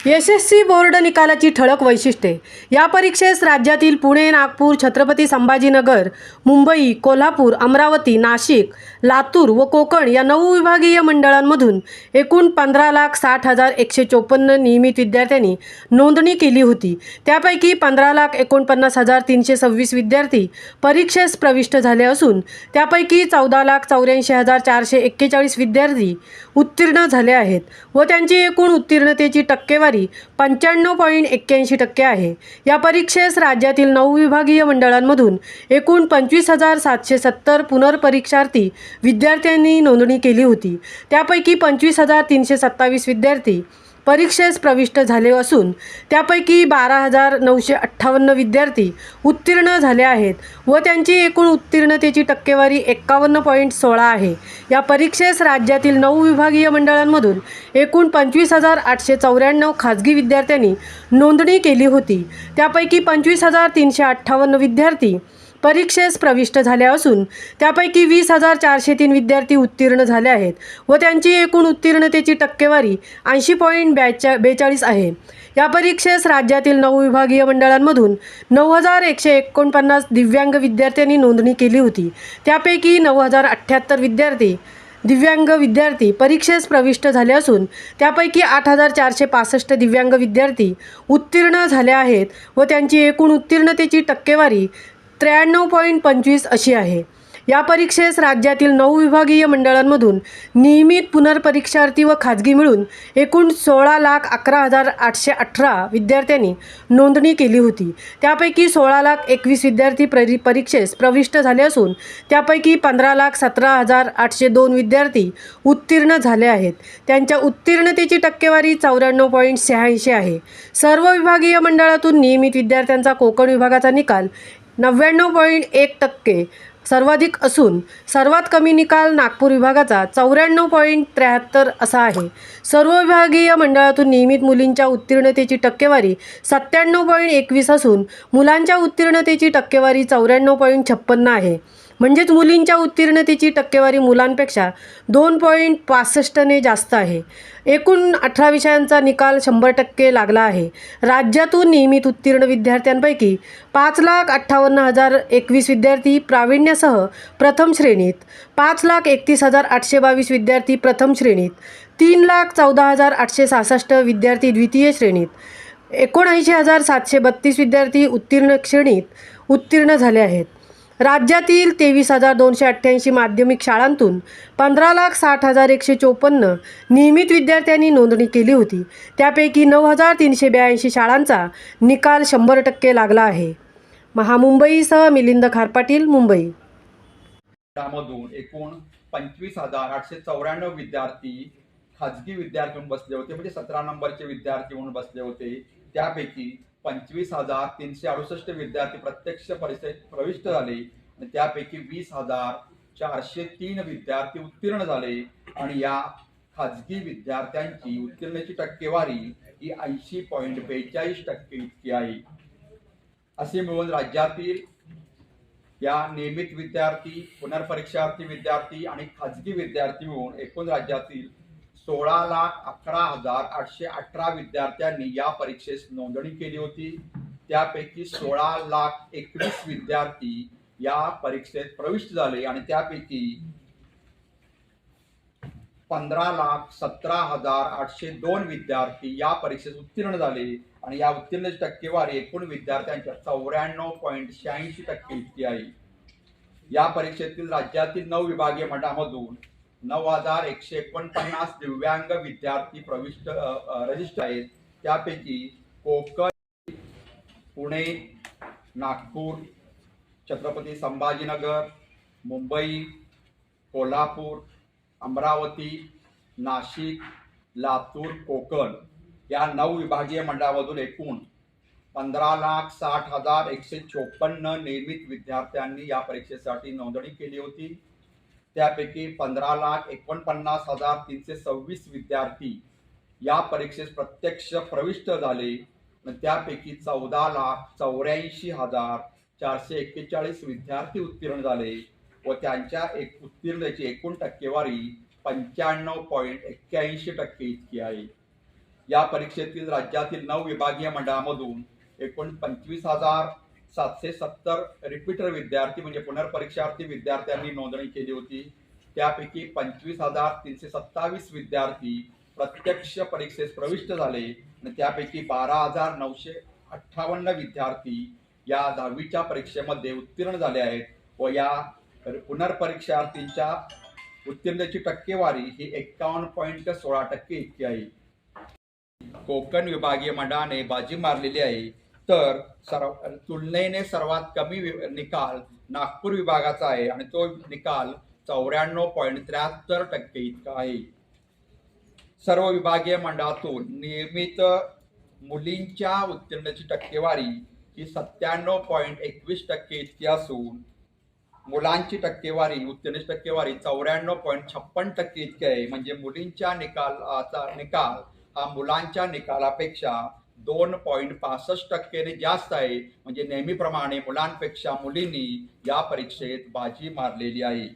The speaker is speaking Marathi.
एसएससी बोर्ड निकालाची ठळक वैशिष्ट्ये। या परीक्षेस राज्यातील पुणे, नागपूर, छत्रपती संभाजीनगर, मुंबई, कोल्हापूर, अमरावती, नाशिक, लातूर व कोकण या 9 विभागीय मंडळांमधून एकूण 15,60,154 नियमित विद्यार्थ्यांनी नोंदणी केली होती। त्यापैकी 15,49,326 विद्यार्थी परीक्षेस प्रविष्ट झाले असून त्यापैकी 14,84,441 विद्यार्थी उत्तीर्ण झाले आहेत व त्यांची एकूण उत्तीर्णतेची टक्केवारी 95.81% आहे। या परीक्षेस राज्यातील 9 विभागीय मंडळांमधून एकूण 25,770 पुनर्परीक्षार्थी विद्यार्थ्यांनी नोंदणी केली होती। त्यापैकी 25,327 विद्यार्थी परीक्षेस प्रविष्ट झाले असून त्यापैकी 12,958 विद्यार्थी उत्तीर्ण झाले आहेत व त्यांची एकूण उत्तीर्णतेची टक्केवारी 51.16 आहे। या परीक्षेस राज्यातील 9 विभागीय मंडळांमधून एकूण 25,894 खाजगी विद्यार्थ्यांनी नोंदणी केली होती। त्यापैकी 25,358 विद्यार्थी परीक्षेस प्रविष्ट झाले असून त्यापैकी 20,403 विद्यार्थी उत्तीर्ण झाले आहेत व त्यांची एकूण उत्तीर्णतेची टक्केवारी 80.42 आहे। या परीक्षेस राज्यातील 9 विभागीय मंडळांमधून 9,149 दिव्यांग विद्यार्थ्यांनी नोंदणी केली होती। त्यापैकी 9,078 दिव्यांग विद्यार्थी परीक्षेस प्रविष्ट झाले असून त्यापैकी 8,465 दिव्यांग विद्यार्थी उत्तीर्ण झाले आहेत व त्यांची एकूण उत्तीर्णतेची टक्केवारी 93.25 अशी आहे। या परीक्षेस राज्यातील 9 विभागीय मंडळांमधून नियमित पुनर्परीक्षार्थी व खाजगी मिळून एकूण 16,11,818 विद्यार्थ्यांनी नोंदणी केली होती। त्यापैकी 16,21,000 विद्यार्थी परीक्षेस प्रविष्ट झाले असून त्यापैकी 15,17,802 विद्यार्थी उत्तीर्ण झाले आहेत। त्यांच्या उत्तीर्णतेची टक्केवारी 94.86 आहे। सर्व विभागीय मंडळातून नियमित विद्यार्थ्यांचा कोकण विभागाचा निकाल 99.1% सर्वाधिक असून सर्वात कमी निकाल नागपूर विभागाचा 94.73 असा आहे। सर्व विभागीय मंडळातून नियमित मुलींच्या उत्तीर्णतेची टक्केवारी 97.21 असून मुलांच्या उत्तीर्णतेची टक्केवारी 94.56 आहे। म्हणजेच मुलींच्या उत्तीर्णतेची टक्केवारी मुलांपेक्षा 2.65 ने जास्त आहे। एकूण 18 विषयांचा निकाल 100% लागला आहे। राज्यातून नियमित उत्तीर्ण विद्यार्थ्यांपैकी 5,58,021 विद्यार्थी प्रावीण्यासह प्रथम श्रेणीत, 5,31,822 विद्यार्थी प्रथम श्रेणीत, 3,14,866 विद्यार्थी द्वितीय श्रेणीत, 79,732 विद्यार्थी उत्तीर्ण श्रेणीत उत्तीर्ण झाले आहेत। राज्यातील 23,288 माध्यमिक शाळांतून 15,60,154 नियमित विद्यार्थ्यांनी नोंदणी केली होती। त्यापैकी 9,382 शाळांचा निकाल 100% लागला आहे। महामुंबईसह मिलिंद खारपाटील, मुंबई। त्यामधून एकूण 25,894 विद्यार्थी खाजगी विद्यार्थी म्हणून बसले होते, म्हणजे 17 नंबरचे विद्यार्थी म्हणून बसले होते। त्यापैकी 25,368 विद्यार्थी प्रत्यक्ष परीक्षेत प्रविष्ट झाले आणि त्यापैकी 20,403 विद्यार्थी उत्तीर्ण झाले आणि या खाजगी विद्यार्थ्यांची उत्तीर्णतेची टक्केवारी ही 80.42% इतकी आहे। असे मिळून राज्यातील या नियमित विद्यार्थी, पुनर्परीक्षार्थी विद्यार्थी आणि खाजगी विद्यार्थी मिळून एकूण राज्यातील 16,11,818 विद्यार्थ्यांनी या परीक्षेस नोंदणी केली होती। त्यापैकी 16,21,000 विद्यार्थी या परीक्षेत प्रविष्ट झाले आणि त्यापैकी 15,17,802 विद्यार्थी या परीक्षेत उत्तीर्ण झाले आणि या उत्तीर्णतेची टक्केवारी एकूण विद्यार्थ्यांच्या 94.86% इतकी आहे। या परीक्षेतील राज्यातील 9 विभागीय मंडळांमधून 9,149 दिव्यांग विद्यार्थी प्रविष्ट रजिस्टर आहेत। त्यापैकी कोकण, पुणे, नागपूर, छत्रपती संभाजीनगर, मुंबई, कोल्हापूर, अमरावती, नाशिक, लातूर, कोकण या 9 विभागीय मंडळामधून एकूण 15,60,154 नियमित विद्यार्थ्यांनी या परीक्षेसाठी नोंदणी केली होती। त्यापैकी 15,49,326 विद्यार्थी या परीक्षेस प्रत्यक्ष प्रविष्ट झाले आणि त्यापैकी 14,84,441 विद्यार्थी उत्तीर्ण झाले व त्यांच्या उत्तीर्णतेची एकूण टक्केवारी 95.81% इतकी आहे। या परीक्षेतील राज्यातील 9 विभागीय मंडळामधून एकूण 25,770 रिपीटर विद्यार्थी म्हणजे पुनर्परीक्षार्थी विद्यार्थ्यांनी नोंदणी केली होती. त्यापैकी 25,327 विद्यार्थी प्रत्यक्ष परीक्षेस प्रविष्ट झाले आणि त्यापैकी 12,958 विद्यार्थी या 10वीच्या परीक्षेमध्ये उत्तीर्ण झाले आहेत व या पुनर्परीक्षार्थींच्या उत्तीर्णतेची टक्केवारी ही 51.16% इतकी आहे. कोकण विभागीय मंडळाने बाजी मारलेली आहे, तर तुलनेने सर्वात कमी निकाल नागपूर विभागाचा आहे आणि तो निकाल 94.73% इतका आहे. सर्व विभागीय मंडळातून नियमित मुलींच्या उत्तीर्णतेची टक्केवारी ही 97.21% इतकी असून मुलांची टक्केवारी उत्तीर्णतेची टक्केवारी 94.56% इतकी आहे. म्हणजे मुलींच्या निकाल हा मुलांच्या निकालापेक्षा 2.65% जास्त आहे. म्हणजे नेहमीप्रमाणे मुलांपेक्षा मुलींनी या परीक्षेत बाजी मारलेली आहे.